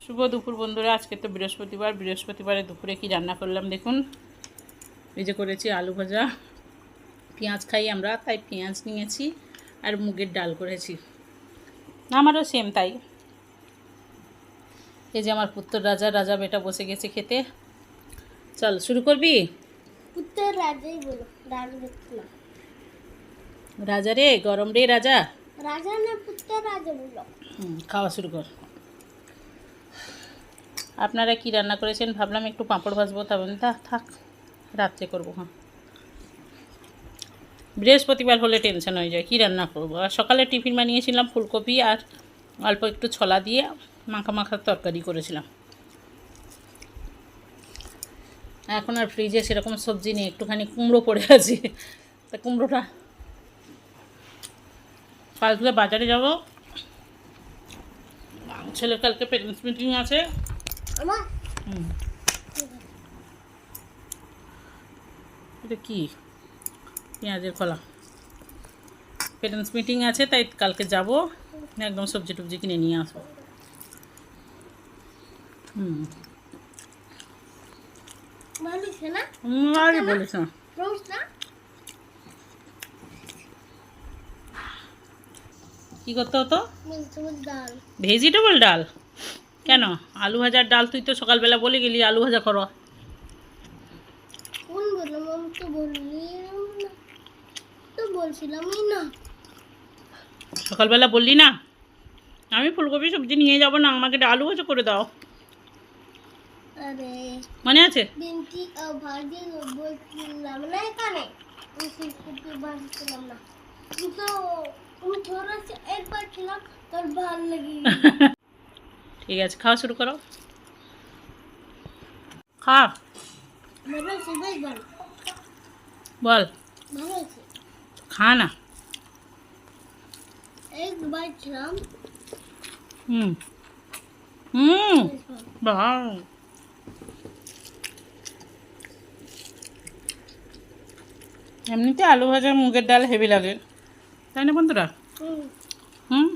শুভ দুপুর বন্ধুরা। আজকে তো বৃহস্পতিবার, বৃহস্পতিবারে দুপুরে কি রান্না করলাম দেখুন। এই যে করেছি আলু ভাজা, পেঁয়াজ খাই আমরা তাই পেঁয়াজ নিয়েছি, আর মুগের ডাল করেছি। আমারও সেম তাই। এই যে আমার পুত্র রাজা, রাজা বেটা বসে গেছে খেতে। চল শুরু করবি? পুত্র রাজাই বলো, রাজা না। রাজা রে, গরম রে রাজা। রাজা না, পুত্র রাজা বলো। খাওয়া শুরু কর। আপনারা কি রান্না করেছেন? ভাবলাম একটু পাঁপড় ভাজবো, তা বলেন থাক রাত্রে করবো। হ্যাঁ, বৃহস্পতিবার হলে টেনশন হয়ে যায় কী রান্না করবো। আর সকালে টিফিন বানিয়েছিলাম ফুলকপি আর অল্প একটু ছোলা দিয়ে মাখা মাখার তরকারি করেছিলাম। এখন আর ফ্রিজে সেরকম সবজি নেই, একটুখানি কুমড়ো পড়ে আছে, তা কুমড়োটা কালকে বাজারে যাব। ছেলের কালকে প্যারেন্টস মিটিং আছে। এটা কি? পেঁয়াজের খোলা। প্যারেন্টস মিটিং আছে তাই কালকে যাব, একদম সবজি টবজি কিনে নিয়ে আসবো। আরে বলিস না। কী করতে হতো? ভেজিটেবল ডাল? কেন আলু ভাজার ডাল? তুই তো সকালবেলা বলে গেলি আলু ভাজা করো। সকালবেলা বললি না আমি ফুলকপি সবজি নিয়ে যাব না, আমাকে আলু ভাজা করে দাও। মনে আছে? ঠিক আছে, খাওয়া শুরু করো। খা, বল। খা না। বাহ, এমনিতে আলু ভাজা মুগের ডাল হেভি লাগে, তাই না বন্ধুরা? হুম